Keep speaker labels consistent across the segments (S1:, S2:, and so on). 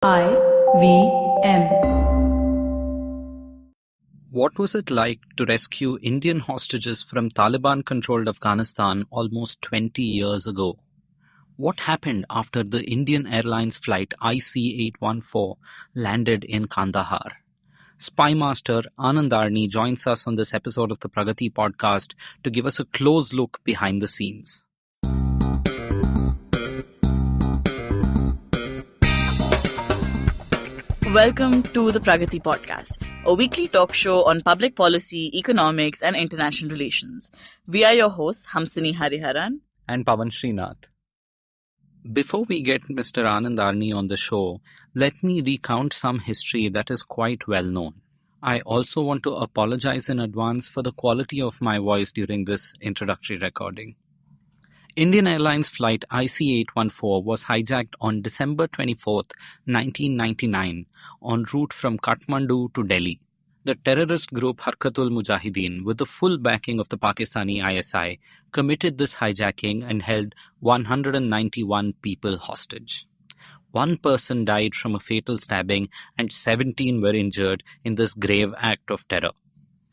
S1: I-V-M.
S2: What was it like to rescue Indian hostages from Taliban-controlled Afghanistan almost 20 years ago? What happened after the Indian Airlines Flight IC814 landed in Kandahar? Spy Master Anand Arni joins us on this episode of the Pragati Podcast to give us a close look behind the scenes.
S3: Welcome to the Pragati Podcast, a weekly talk show on public policy, economics, and international relations. We are your hosts, Hamsini Hariharan
S2: and Pavan Srinath. Before we get Mr. Anand Arni on the show, let me recount some history that is quite well known. I also want to apologize in advance for the quality of my voice during this introductory recording. Indian Airlines Flight IC814 was hijacked on December 24, 1999, en route from Kathmandu to Delhi. The terrorist group Harkatul Mujahideen, with the full backing of the Pakistani ISI, committed this hijacking and held 191 people hostage. One person died from a fatal stabbing and 17 were injured in this grave act of terror.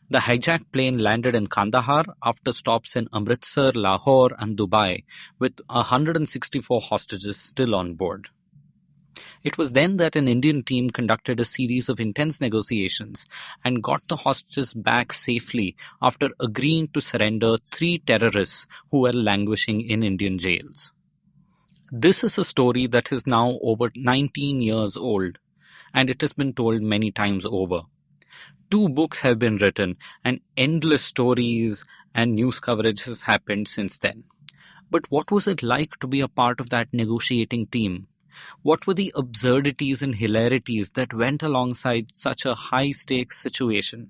S2: The hijacked plane landed in Kandahar after stops in Amritsar, Lahore and Dubai, with 164 hostages still on board. It was then that an Indian team conducted a series of intense negotiations and got the hostages back safely after agreeing to surrender 3 terrorists who were languishing in Indian jails. This is a story that is now over 19 years old, and it has been told many times over. 2 books have been written and endless stories and news coverage has happened since then. But what was it like to be a part of that negotiating team? What were the absurdities and hilarities that went alongside such a high-stakes situation?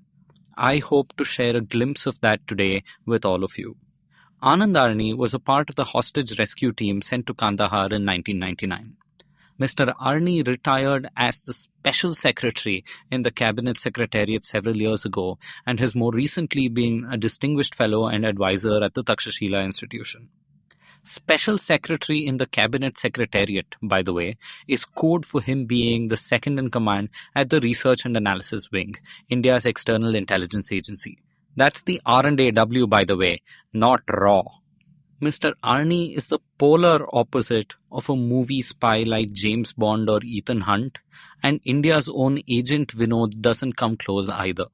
S2: I hope to share a glimpse of that today with all of you. Anand Arni was a part of the hostage rescue team sent to Kandahar in 1999. Mr. Arni retired as the Special Secretary in the Cabinet Secretariat several years ago and has more recently been a distinguished fellow and advisor at the Takshashila Institution. Special Secretary in the Cabinet Secretariat, by the way, is code for him being the second in command at the Research and Analysis Wing, India's external intelligence agency. That's the R&AW, by the way, not RAW. Mr. Arni is the polar opposite of a movie spy like James Bond or Ethan Hunt, and India's own Agent Vinod doesn't come close either.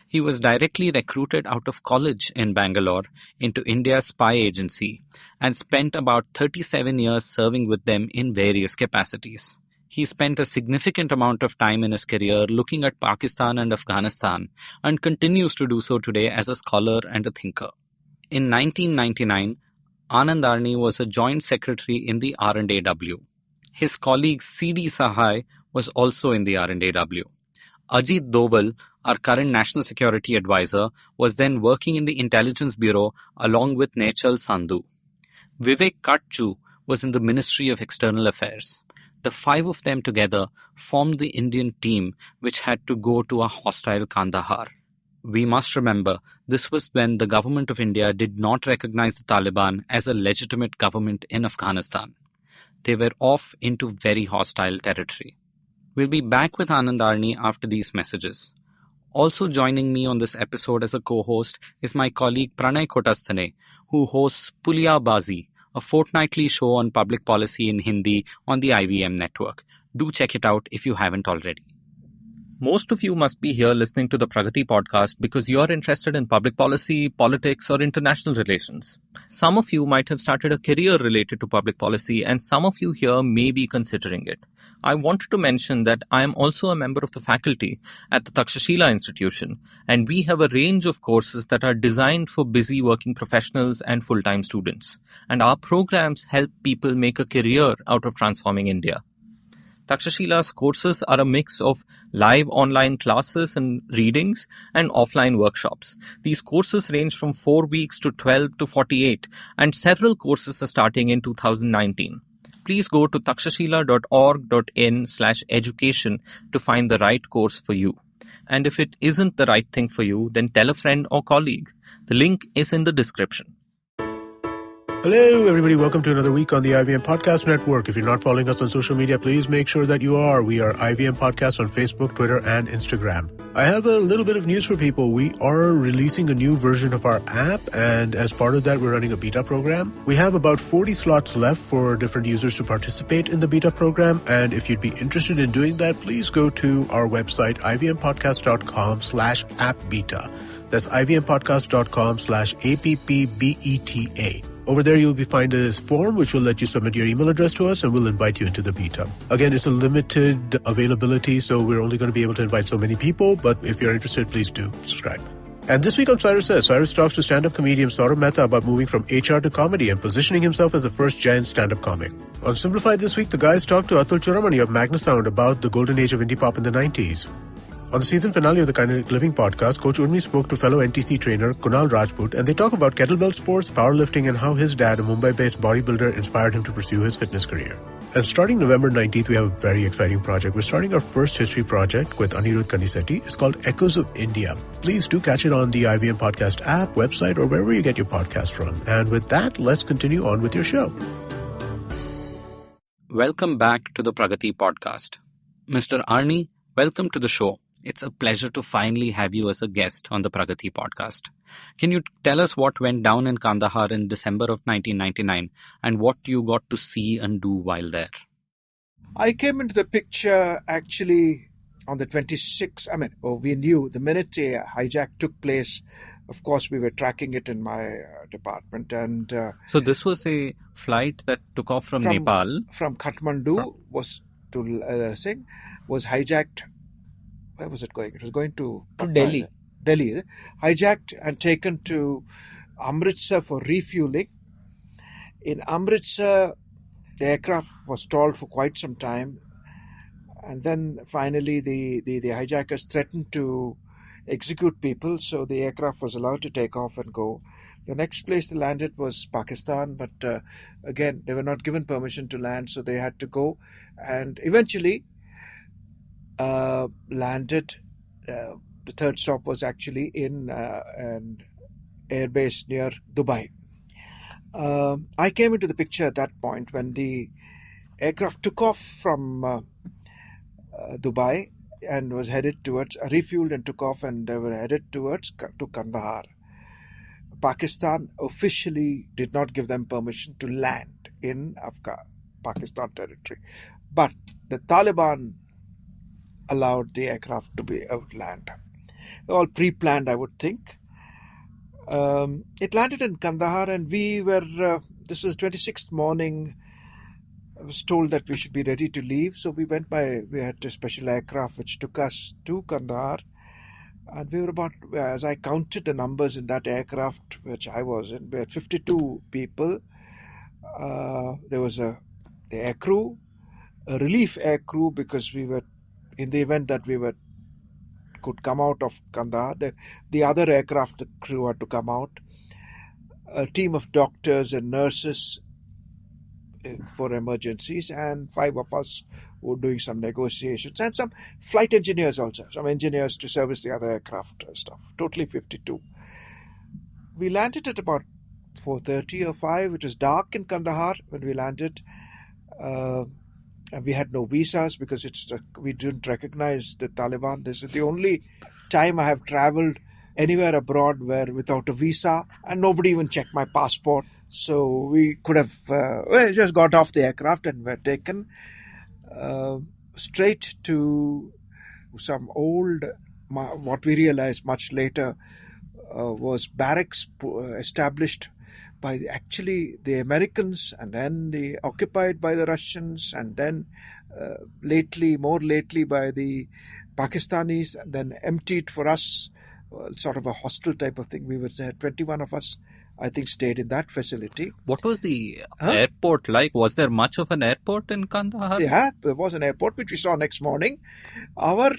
S2: He was directly recruited out of college in Bangalore into India's spy agency and spent about 37 years serving with them in various capacities. He spent a significant amount of time in his career looking at Pakistan and Afghanistan and continues to do so today as a scholar and a thinker. In 1999, Anand Arni was a joint secretary in the R&AW. His colleague C.D. Sahay was also in the R&AW. Ajit Doval, our current national security advisor, was then working in the Intelligence Bureau along with Nehchal Sandhu. Vivek Katju was in the Ministry of External Affairs. The 5 of them together formed the Indian team which had to go to a hostile Kandahar. We must remember, this was when the government of India did not recognize the Taliban as a legitimate government in Afghanistan. They were off into very hostile territory. We'll be back with Anand Arni after these messages. Also joining me on this episode as a co-host is my colleague Pranay Kotasthane, who hosts Puliya Bazi, a fortnightly show on public policy in Hindi on the IVM network. Do check it out if you haven't already. Most of you must be here listening to the Pragati Podcast because you're interested in public policy, politics, or international relations. Some of you might have started a career related to public policy, and some of you here may be considering it. I wanted to mention that I am also a member of the faculty at the Takshashila Institution, and we have a range of courses that are designed for busy working professionals and full-time students. And our programs help people make a career out of transforming India. Takshashila's courses are a mix of live online classes and readings and offline workshops. These courses range from 4 weeks to 12 to 48, and several courses are starting in 2019. Please go to takshashila.org.in/education to find the right course for you. And if it isn't the right thing for you, then tell a friend or colleague. The link is in the description.
S1: Hello, everybody. Welcome to another week on the IVM Podcast Network. If you're not following us on social media, please make sure that you are. We are IVM Podcast on Facebook, Twitter, and Instagram. I have a little bit of news for people. We are releasing a new version of our app, and as part of that, we're running a beta program. We have about 40 slots left for different users to participate in the beta program, and if you'd be interested in doing that, please go to our website, ivmpodcast.com/appbeta. That's ivmpodcast.com/appbeta. Over there, you'll find a form which will let you submit your email address to us, and we'll invite you into the beta. Again, it's a limited availability, so we're only going to be able to invite so many people, but if you're interested, please do subscribe. And this week on Cyrus Says, Cyrus talks to stand-up comedian Saurabh Mehta about moving from HR to comedy and positioning himself as the first giant stand-up comic. On Simplified this week, the guys talked to Atul Churamani of Magnasound about the golden age of indie pop in the 90s. On the season finale of the Kinetic Living podcast, Coach Urmi spoke to fellow NTC trainer Kunal Rajput, and they talk about kettlebell sports, powerlifting, and how his dad, a Mumbai-based bodybuilder, inspired him to pursue his fitness career. And starting November 19th, we have a very exciting project. We're starting our first history project with Anirudh Kanisetti. It's called Echoes of India. Please do catch it on the IVM Podcast app, website, or wherever you get your podcast from. And with that, let's continue on with your show.
S2: Welcome back to the Pragati Podcast. Mr. Arni, welcome to the show. It's a pleasure to finally have you as a guest on the Pragati Podcast. Can you tell us what went down in Kandahar in December of 1999 and what you got to see and do while there?
S4: I came into the picture actually on the 26th. We knew the minute a hijack took place. Of course, we were tracking it in my department. And
S2: so this was a flight that took off from Nepal?
S4: From Kathmandu was hijacked. Where was it going? It was going to
S3: Delhi.
S4: Delhi. Hijacked and taken to Amritsar for refueling. In Amritsar, the aircraft was stalled for quite some time. And then finally the hijackers threatened to execute people. So the aircraft was allowed to take off and go. The next place they landed was Pakistan. But again, they were not given permission to land. So they had to go. And eventually landed. The third stop was actually in an airbase near Dubai. I came into the picture at that point when the aircraft took off from Dubai and was headed towards, refueled and took off, and they were headed to Kandahar. Pakistan officially did not give them permission to land in Pakistan territory, but the Taliban allowed the aircraft to be land. All pre-planned, I would think. It landed in Kandahar, and we were, this was 26th morning. I was told that we should be ready to leave. So we had a special aircraft which took us to Kandahar. And we were about, as I counted the numbers in that aircraft, which I was in, we had 52 people. There was the air crew, a relief air crew, because we were, in the event that we could come out of Kandahar, the other aircraft, the crew had to come out. A team of doctors and nurses for emergencies, and 5 of us who were doing some negotiations, and some flight engineers also, some engineers to service the other aircraft stuff. Totally 52. We landed at about 4:30 or 5. It was dark in Kandahar when we landed. And we had no visas because we didn't recognize the Taliban. This is the only time I have traveled anywhere abroad without a visa, and nobody even checked my passport. So we could have just got off the aircraft and were taken straight to some old, what we realized much later was barracks established by the Americans, and then occupied by the Russians, and then more lately by the Pakistanis, and then emptied for us, sort of a hostel type of thing. We were there, 21 of us, I think, stayed in that facility.
S2: What was the airport like? Was there much of an airport in Kandahar?
S4: Yeah, there was an airport, which we saw next morning. Our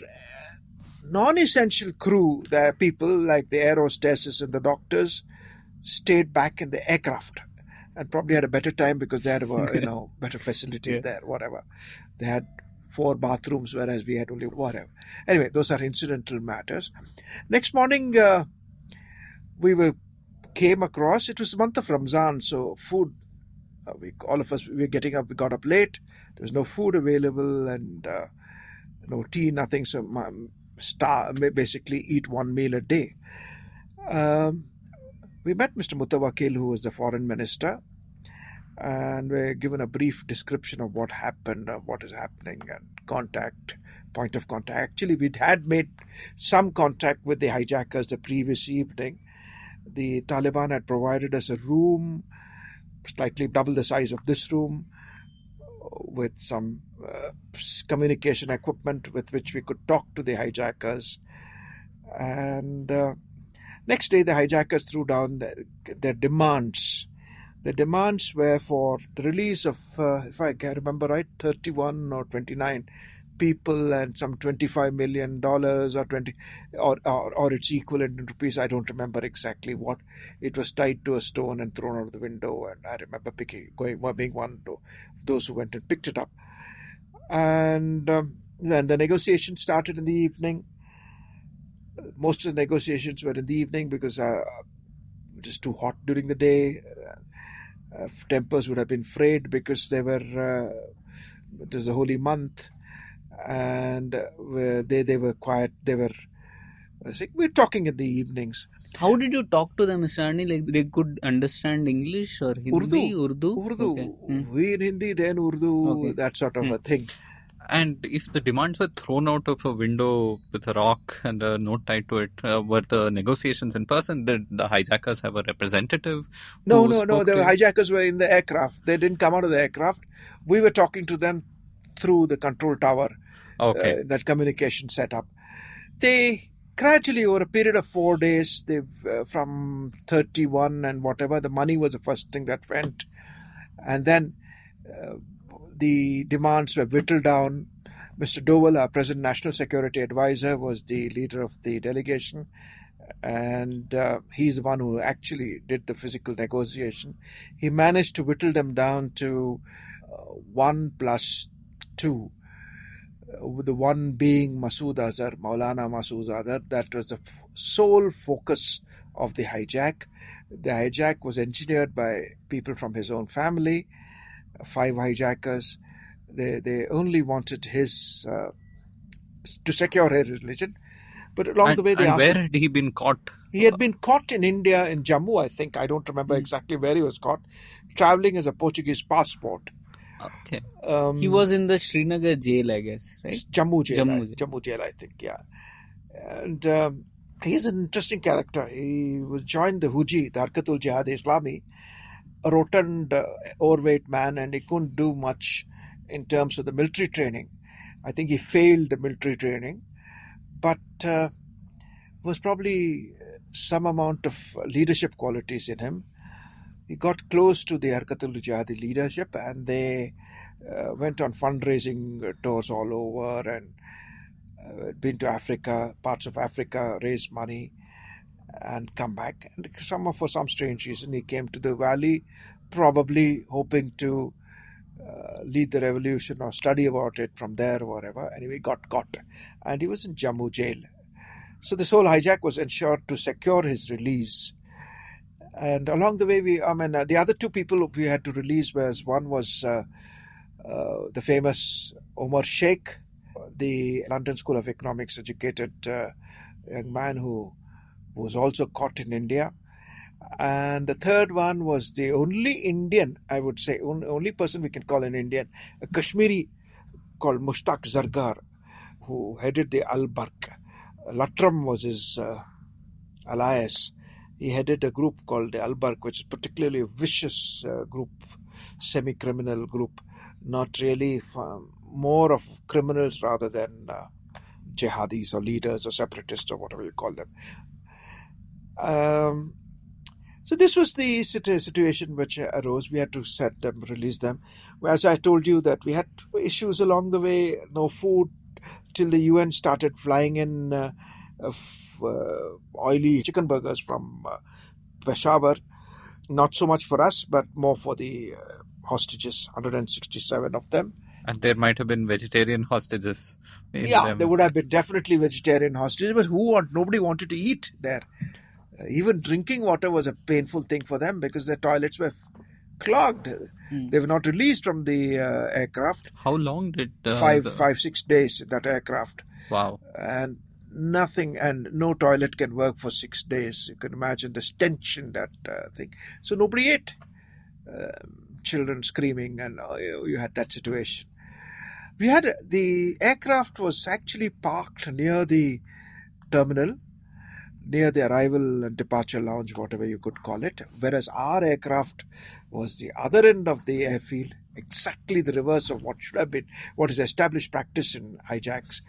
S4: non-essential crew, the people like the air hostesses and the doctors, stayed back in the aircraft and probably had a better time because they had better facilities there, whatever. They had 4 bathrooms, whereas we had only whatever. Anyway, those are incidental matters. Next morning, we were came across, it was the month of Ramzan, so food, all of us, we got up late. There was no food available and no tea, nothing. So basically eat one meal a day. We met Mr. Mutawakil, who was the foreign minister, and we're given a brief description of what happened, what is happening, and point of contact. Actually, we had made some contact with the hijackers the previous evening. The Taliban had provided us a room, slightly double the size of this room, with some communication equipment with which we could talk to the hijackers. And next day, the hijackers threw down their demands. The demands were for the release of, if I can remember right, 31 or 29 people and some $25 million or its equivalent in rupees. I don't remember exactly what. It was tied to a stone and thrown out of the window, and I remember being one of those who went and picked it up. And then the negotiations started in the evening. Most of the negotiations were in the evening because it was too hot during the day. Tempers would have been frayed because it was a holy month. And they were quiet. We're talking in the evenings.
S2: How did you talk to them, Mr. Arni? Like they could understand English or Hindi, Urdu?
S4: Okay. We in Hindi, then Urdu, that sort of a thing.
S2: And if the demands were thrown out of a window with a rock and a note tied to it, were the negotiations in person? Did the hijackers have a representative?
S4: No. The hijackers were in the aircraft. They didn't come out of the aircraft. We were talking to them through the control tower.
S2: Okay.
S4: That communication setup. They gradually, over a period of 4 days, from 31 and whatever, the money was the first thing that went. And then the demands were whittled down. Mr. Doval, our present National Security Advisor, was the leader of the delegation. And he's the one who actually did the physical negotiation. He managed to whittle them down to 1 plus 2. The one being Maulana Masood Azhar. That was the sole focus of the hijack. The hijack was engineered by people from his own family, 5 hijackers. They only wanted his to secure his religion. But along the way, they asked.
S2: Where had he been caught?
S4: He had been caught in India, in Jammu, I think. I don't remember exactly where he was caught, traveling as a Portuguese passport.
S2: Okay. He was in the Srinagar jail, I guess, right?
S4: Jammu jail, I think, yeah. And he's an interesting character. He was joined the Huji, the Harkatul Jihad Islami, a rotund, overweight man, and he couldn't do much in terms of the military training. I think he failed the military training, but was probably some amount of leadership qualities in him. He got close to the Harkatul Jihadi leadership, and they went on fundraising tours all over and been to Africa, parts of Africa, raised money and come back. And for some strange reason, he came to the valley, probably hoping to lead the revolution or study about it from there or whatever. Anyway, got caught, and he was in Jammu jail. So this whole hijack was ensured to secure his release. And along the way, the other 2 people we had to release one was the famous Omar Sheikh, the London School of Economics educated young man who was also caught in India. And the third one was the only Indian, I would say, only person we can call an Indian, a Kashmiri called Mushtaq Zargar, who headed the Al-Barq. Latram was his alias. He headed a group called the Al-Barq, which is particularly a vicious group, semi-criminal group, not really more of criminals rather than jihadis or leaders or separatists or whatever you call them. So this was the situation which arose. We had to set them, release them. As I told you that we had issues along the way, no food, till the UN started flying in oily chicken burgers from Peshawar. Not so much for us, but more for the hostages, 167 of them.
S2: And there might have been vegetarian hostages.
S4: Yeah, there would have been definitely vegetarian hostages, but nobody wanted to eat there. Even drinking water was a painful thing for them because their toilets were clogged. They were not released from the aircraft.
S2: How long did
S4: 6 days that aircraft.
S2: Wow.
S4: And nothing, and no toilet can work for 6 days. You can imagine the stench in that thing. So nobody ate. Children screaming, and you had that situation. We had the aircraft was actually parked near the terminal, near the arrival and departure lounge, whatever you could call it, whereas our aircraft was the other end of the airfield, exactly the reverse of what should have been, what is established practice in hijacks,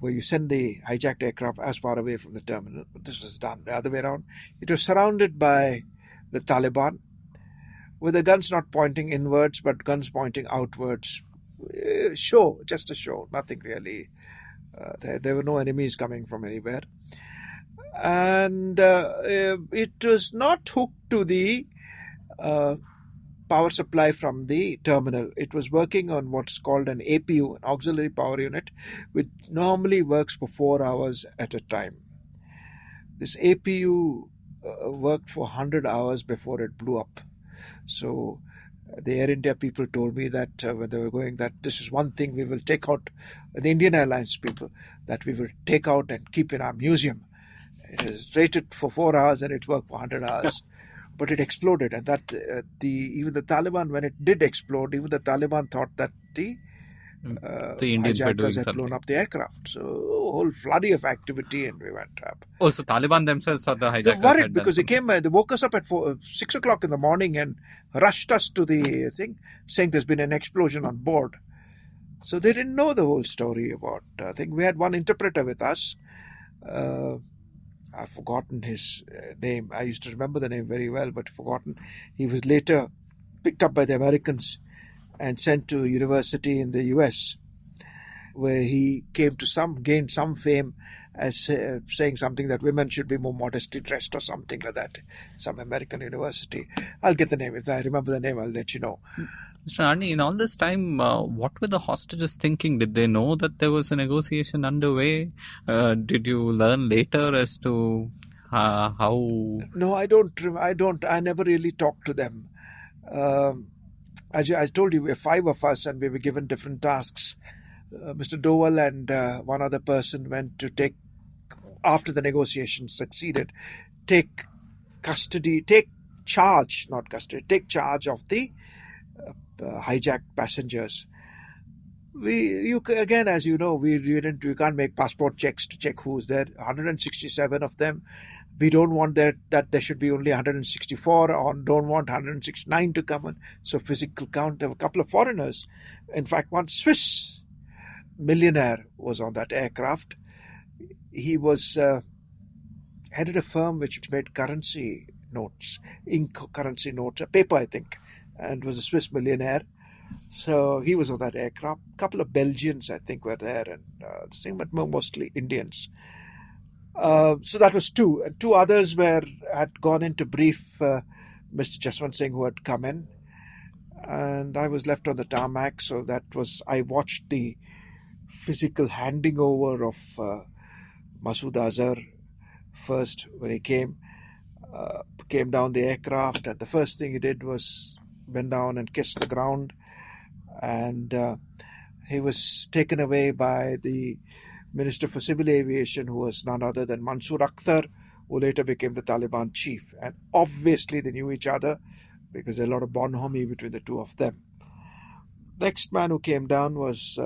S4: where you send the hijacked aircraft as far away from the terminal. But this was done the other way around. It was surrounded by the Taliban, with the guns not pointing inwards, but guns pointing outwards. Just a show, nothing really. There were no enemies coming from anywhere. And it was not hooked to the power supply from the terminal. It was working on what's called an APU, an auxiliary power unit, which normally works for 4 hours at a time. This APU worked for 100 hours before it blew up. So the Air India people told me that when they were going, that this is one thing we will take out, the Indian Airlines people, that we will take out and keep in our museum. It is rated for 4 hours and it worked for 100 hours. But it exploded, and that even the Taliban, when it did explode, even the Taliban thought that the
S2: Indians were doing
S4: had
S2: something.
S4: blown up the aircraft. So a whole flurry of activity, and we went up.
S2: Oh, so Taliban themselves saw the hijackers.
S4: They worried because they came, they woke us up at 6 o'clock in the morning and rushed us to the thing, saying there's been an explosion on board. So they didn't know the whole story about. I think we had one interpreter with us. I've forgotten his name. I used to remember the name very well, but forgotten. He was later picked up by the Americans and sent to a university in the US, where he gained some fame as saying something that women should be more modestly dressed or something like that. Some American university. I'll get the name. If I remember the name, I'll let you know.
S2: Mr. Arni, in all this time, what were the hostages thinking? Did they know that there was a negotiation underway? Did you learn later as to how?
S4: No, I don't. I never really talked to them. As I told you, we were 5 of us and we were given different tasks. Mr. Doval and one other person went to take, after the negotiations succeeded, take charge of the hijacked passengers. Again, as you know, we can't make passport checks to check who's there. 167 of them. We don't want that there should be only 164, or don't want 169 to come in. So physical count. There were a couple of foreigners. In fact, one Swiss millionaire was on that aircraft. He was headed a firm which made currency notes, paper, I think, and was a Swiss millionaire. So he was on that aircraft. A couple of Belgians, I think, were there, and the same, but mostly Indians. So that was 2. And 2 others had gone in to brief Mr. Jaswant Singh, who had come in. And I was left on the tarmac. So I watched the physical handing over of Masood Azhar first when he came down the aircraft. And the first thing he did was bend down and kiss the ground. And he was taken away by the Minister for Civil Aviation, who was none other than Mansoor Akhtar, who later became the Taliban chief. And obviously they knew each other because there's a lot of bonhomie between the two of them. Next man who came down was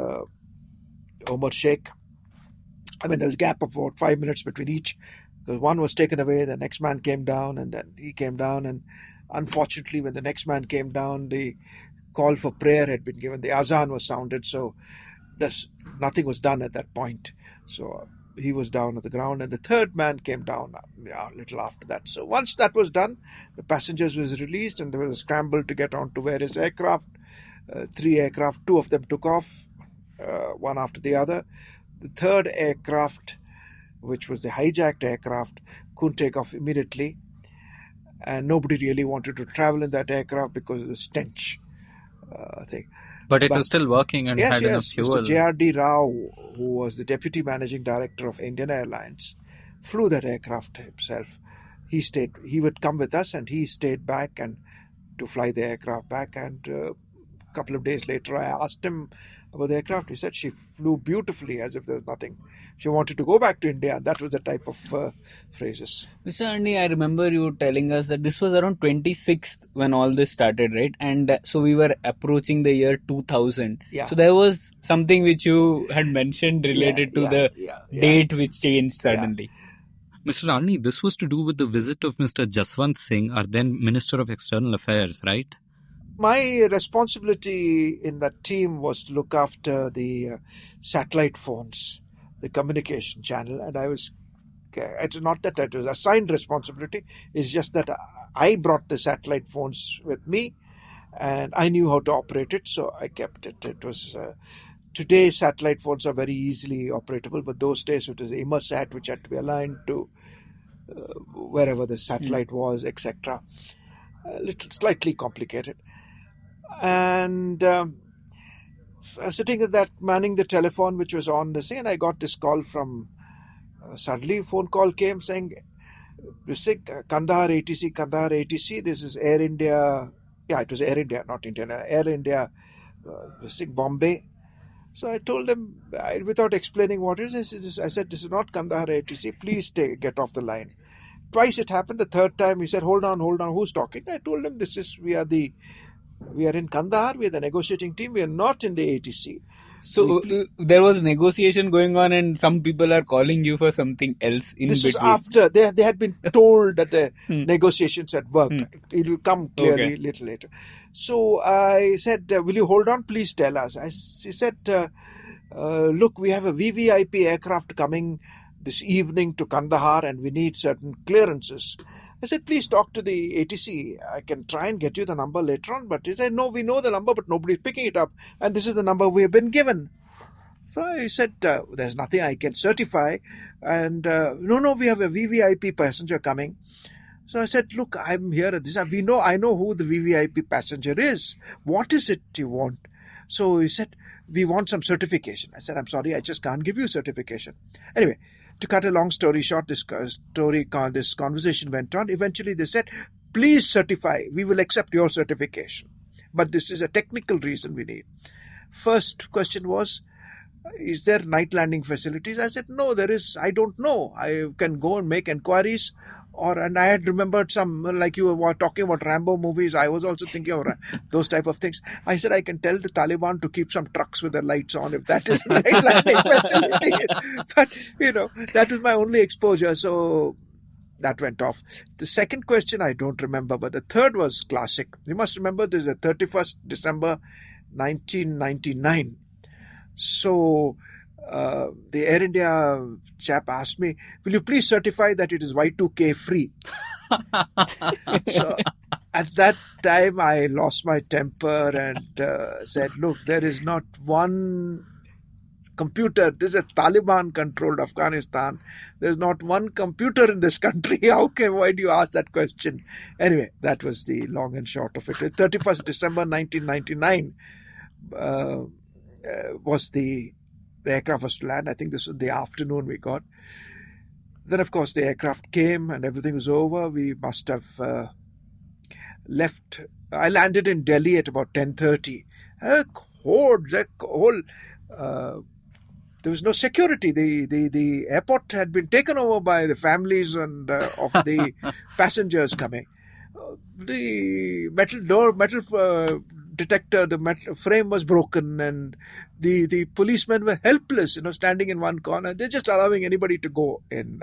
S4: Omar Sheikh. I mean, there was a gap of about 5 minutes between each, because one was taken away, the next man came down, and then he came down. And unfortunately, when the next man came down, the call for prayer had been given. The azan was sounded, so nothing was done at that point. So he was down at the ground, and the third man came down a little after that. So once that was done, the passengers was released, and there was a scramble to get onto various aircraft. 3 aircraft, 2 of them took off, one after the other. The third aircraft, which was the hijacked aircraft, couldn't take off immediately, and nobody really wanted to travel in that aircraft because of the stench thing.
S2: But it was still working and had enough fuel.
S4: Mr. J.R.D. Rao, who was the Deputy Managing Director of Indian Airlines, flew that aircraft himself. he would come with us, and he stayed back and to fly the aircraft back. And a couple of days later, I asked him about the aircraft. He said she flew beautifully, as if there was nothing. She wanted to go back to India. That was the type of phrases.
S5: Mr. Arni, I remember you telling us that this was around 26th when all this started, right? And so we were approaching the year 2000.
S4: Yeah.
S5: So there was something which you had mentioned related to the date which changed suddenly.
S2: Mr. Arni, this was to do with the visit of Mr. Jaswant Singh, our then Minister of External Affairs, right?
S4: My responsibility in that team was to look after the satellite phones, the communication channel, and it's not that it was assigned responsibility, it's just that I brought the satellite phones with me and I knew how to operate it, so I kept it. It was today satellite phones are very easily operatable, but those days it was IMASat, which had to be aligned to wherever the satellite was, etc. A little slightly complicated. And I was sitting at that, manning the telephone which was on the thing, and I got this call from suddenly phone call came saying, Kandahar ATC, this is Air India. Yeah, it was Air India, not Indian Air India, Bombay. So I told them, without explaining what it is, I said, this is not Kandahar ATC, please get off the line. Twice it happened. The third time he said, hold on, who's talking? I told him, we are in Kandahar, we are the negotiating team, we are not in the ATC.
S5: So there was negotiation going on and some people are calling you for something else in
S4: this
S5: between.
S4: Was after they had been told that the negotiations had worked. It will come clearly a little later. So I said, will you hold on? Please tell us. He said, look, we have a VVIP aircraft coming this evening to Kandahar and we need certain clearances. I said, please talk to the ATC. I can try and get you the number later on. But he said, no, we know the number, but nobody's picking it up. And this is the number we have been given. So I said, there's nothing I can certify. And no, we have a VVIP passenger coming. So I said, look, I'm here at this. I know who the VVIP passenger is. What is it you want? So he said, we want some certification. I said, I'm sorry, I just can't give you certification. Anyway, to cut a long story short, this conversation went on. Eventually they said, please certify. We will accept your certification. But this is a technical reason we need. First question was, is there night landing facilities? I said, no, there is. I don't know. I can go and make inquiries. And I had remembered some, like you were talking about Rambo movies. I was also thinking of those type of things. I said, I can tell the Taliban to keep some trucks with their lights on if that is night landing facility. But, that was my only exposure. So that went off. The second question, I don't remember, but the third was classic. You must remember this is the 31st December 1999. So the Air India chap asked me, will you please certify that it is Y2K free? So at that time I lost my temper and said, look, there is not one computer. This is a Taliban-controlled Afghanistan. There's not one computer in this country. Why do you ask that question? Anyway, that was the long and short of it. 31st December 1999 was the aircraft was to land. I think this was the afternoon we got. Then, of course, the aircraft came and everything was over. We must have left. I landed in Delhi at about 10:30. There was no security. The airport had been taken over by the families and of the passengers coming. The metal detector, the metal frame was broken, and the policemen were helpless, standing in one corner. They're just allowing anybody to go in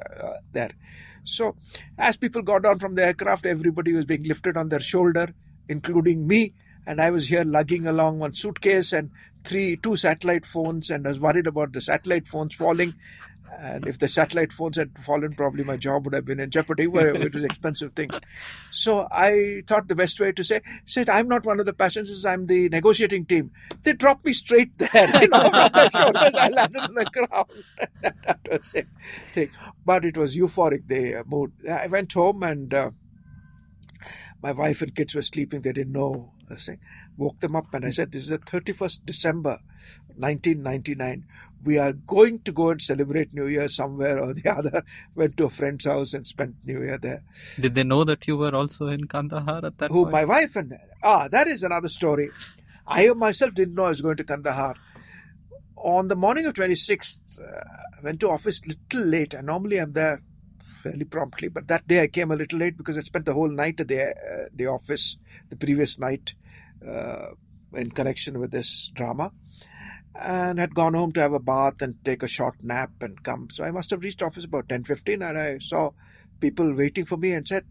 S4: there. So as people got down from the aircraft, everybody was being lifted on their shoulder, including me, and I was here lugging along one suitcase and two satellite phones, and I was worried about the satellite phones falling. And if the satellite phones had fallen, probably my job would have been in jeopardy. It was expensive things. So I thought the best way to said, I'm not one of the passengers, I'm the negotiating team. They dropped me straight there, from the shoulders. I landed on the ground. That was it. But it was euphoric, the mood. I went home and my wife and kids were sleeping. They didn't know. I woke them up and I said, this is the 31st December 1999. We are going to go and celebrate New Year somewhere or the other. Went to a friend's house and spent New Year there.
S2: Did they know that you were also in Kandahar at that
S4: Who,
S2: point?
S4: my wife and... that is another story. I myself didn't know I was going to Kandahar. On the morning of 26th, I went to office little late. And normally I'm there fairly promptly. But that day I came a little late because I spent the whole night at the office the previous night in connection with this drama. And had gone home to have a bath and take a short nap and come. So I must have reached office about 10:15 and I saw people waiting for me and said,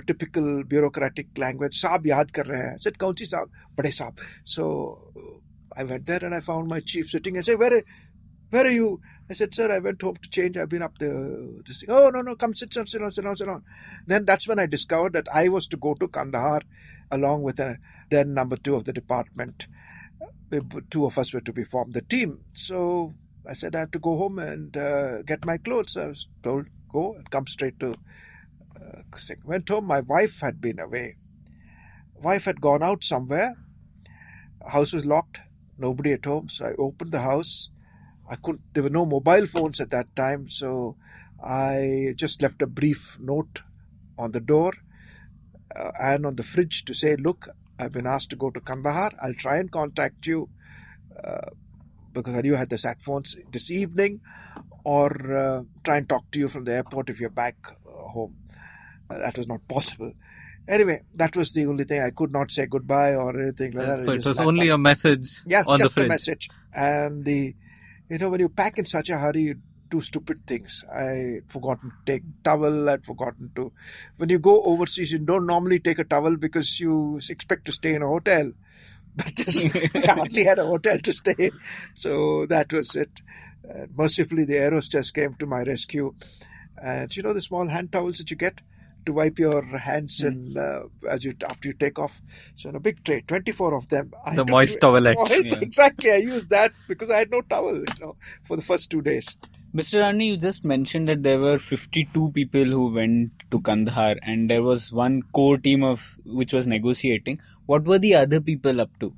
S4: typical bureaucratic language, Saab yaad kar rahe hain. I said, kaun si saab? Bade saab. So I went there and I found my chief sitting and said, where are you? I said, sir, I went home to change. I've been up this thing. Oh, no, come sit down. Then that's when I discovered that I was to go to Kandahar along with then number 2 of the department. 2 of us were to be formed the team. So I said I have to go home and get my clothes. I was told, go and come straight to went home. My wife had been away. Wife had gone out somewhere. House was locked. Nobody at home. So I opened the house. There were no mobile phones at that time. So I just left a brief note on the door and on the fridge to say, look, I've been asked to go to Kandahar. I'll try and contact you because I knew I had the sat phones this evening, or try and talk to you from the airport if you're back home. That was not possible. Anyway, that was the only thing. I could not say goodbye or anything like that.
S2: So it was only a message
S4: yes,
S2: on the
S4: just
S2: fridge.
S4: a message. And when you pack in such a hurry, you do stupid things. I'd forgotten to take towel. I'd forgotten to... When you go overseas, you don't normally take a towel because you expect to stay in a hotel. But I hardly had a hotel to stay in. So that was it. Mercifully, the air hostess came to my rescue. And the small hand towels that you get to wipe your hands and after you take off. So in a big tray, 24 of them.
S2: The moist towelettes.
S4: Yeah. Exactly. I used that because I had no towel for the first 2 days.
S5: Mr. Arni, you just mentioned that there were 52 people who went to Kandahar and there was one core team which was negotiating. What were the other people up to?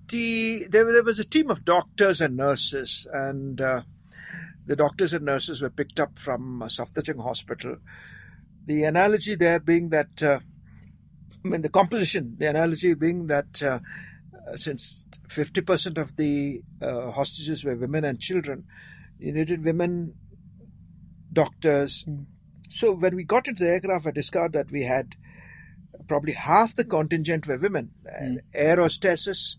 S4: There was a team of doctors and nurses, and the doctors and nurses were picked up from Safdarjung Hospital. The analogy there being that, the analogy being that since 50% of the hostages were women and children, you needed women doctors. So when we got into the aircraft, I discovered that we had probably half the contingent were women. Air hostesses,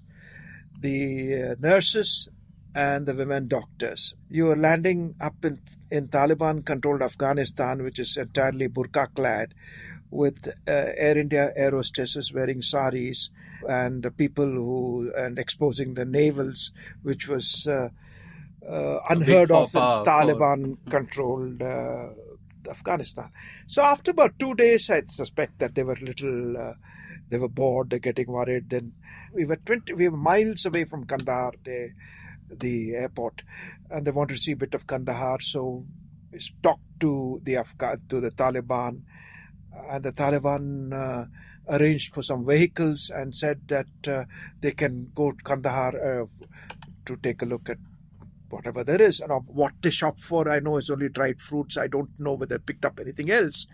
S4: the nurses, and the women doctors. You were landing up in Taliban-controlled Afghanistan, which is entirely burqa-clad, with Air India air hostesses wearing saris, and people and exposing the navels, which was unheard of in Taliban-controlled Afghanistan. So after about 2 days, I suspect that they were they were bored, they're getting worried. Then we were miles away from Kandahar, the airport, and they wanted to see a bit of Kandahar. So we talked to the Taliban, and the Taliban arranged for some vehicles and said that they can go to Kandahar to take a look at whatever there is. And what they shop for, I know, is only dried fruits. I don't know whether they picked up anything else.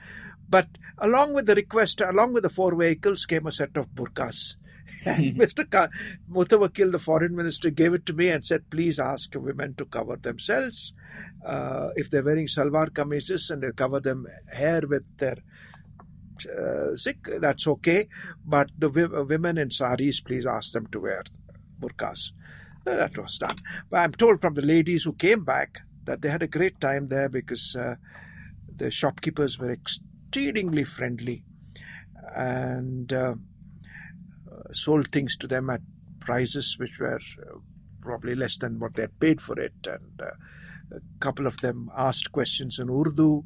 S4: But along with the 4 vehicles came a set of burqas. And Mr. Mutawakil, the foreign minister, gave it to me and said, please ask women to cover themselves. If they're wearing salwar kameezes and they cover them hair with their that's okay. But the women in saris, please ask them to wear burqas. That was done. But I'm told from the ladies who came back that they had a great time there because the shopkeepers were exceedingly friendly and sold things to them at prices which were probably less than what they had paid for it. And a couple of them asked questions in Urdu.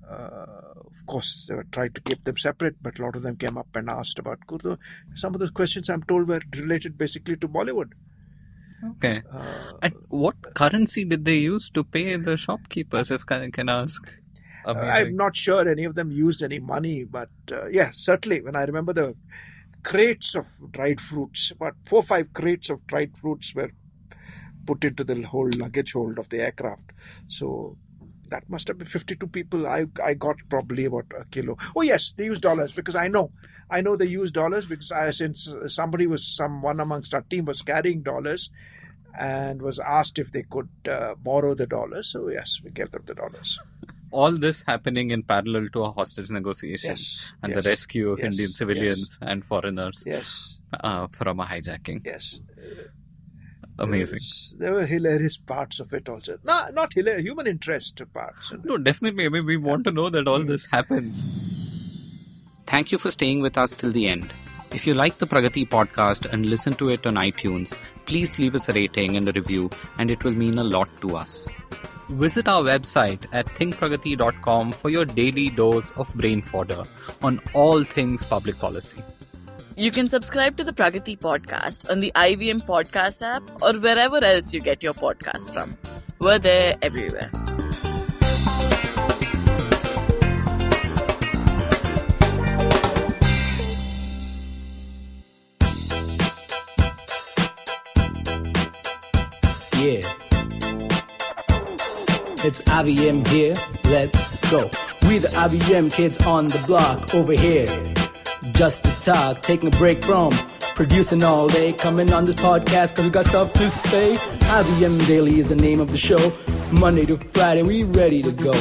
S4: Of course, they were trying to keep them separate, but a lot of them came up and asked about Urdu. Some of the questions, I'm told, were related basically to Bollywood.
S2: Okay. And what currency did they use to pay the shopkeepers, if I can ask?
S4: I'm not sure any of them used any money, but certainly when I remember the crates of dried fruits. About 4 or 5 crates of dried fruits were put into the whole luggage hold of the aircraft. So that must have been 52 people. I got probably about a kilo. Oh yes, they use dollars, because I know they use dollars, because since someone amongst our team was carrying dollars and was asked if they could borrow the dollars. So yes, we gave them the dollars.
S2: All this happening in parallel to a hostage negotiation and the rescue of Indian civilians and foreigners from a hijacking.
S4: Yes.
S2: Amazing.
S4: There were hilarious parts of it also. No, not hilarious, human interest parts.
S2: No, definitely. I mean, we want to know that all this happens. Thank you for staying with us till the end. If you like the Pragati podcast and listen to it on iTunes, please leave us a rating and a review, and it will mean a lot to us. Visit our website at thinkpragati.com for your daily dose of brain fodder on all things public policy.
S3: You can subscribe to the Pragati Podcast on the IVM Podcast app or wherever else you get your podcasts from. We're there everywhere.
S6: Yeah. It's IVM here, let's go. We the IVM kids on the block over here. Just to talk, taking a break from producing all day. Coming on this podcast cause we got stuff to say. IVM Daily is the name of the show. Monday to Friday, we ready to go.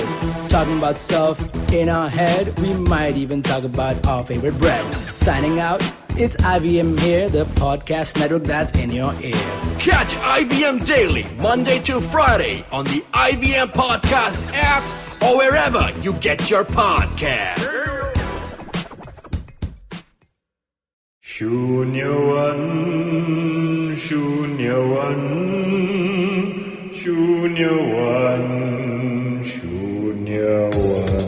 S6: Talking about stuff in our head. We might even talk about our favorite bread. Signing out, it's IVM here, the podcast network that's in your ear.
S7: Catch IVM Daily, Monday to Friday on the IVM Podcast app or wherever you get your podcasts.
S8: Shunyawan, Shunyawan, Shunyawan, Shunyawan.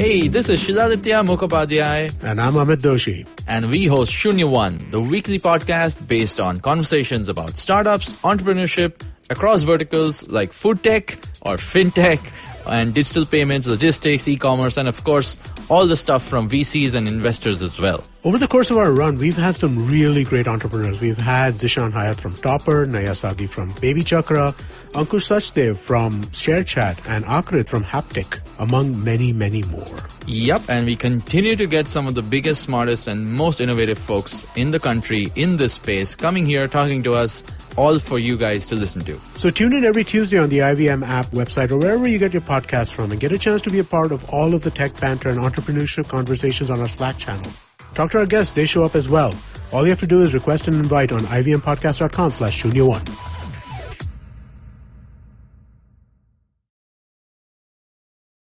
S9: Hey, this is Shiladitya Mukhopadhyay.
S1: And I'm Amit Doshi.
S9: And we host Shunyawan, the weekly podcast based on conversations about startups, entrepreneurship, across verticals like food tech or fintech, and digital payments, logistics, e-commerce, and of course, all the stuff from VCs and investors as well.
S1: Over the course of our run, we've had some really great entrepreneurs. We've had Zishan Hayat from Topper, Naya Sagi from Baby Chakra, Ankush Sachdev from ShareChat, and Akrit from Haptic, among many, many more.
S9: Yep, and we continue to get some of the biggest, smartest, and most innovative folks in the country in this space coming here, talking to us, all for you guys to listen to.
S1: So tune in every Tuesday on the IVM app, website, or wherever you get your podcasts from, and get a chance to be a part of all of the tech banter and entrepreneurship conversations on our Slack channel. Talk to our guests, they show up as well. All you have to do is request an invite on ivmpodcast.com/Shunyawan.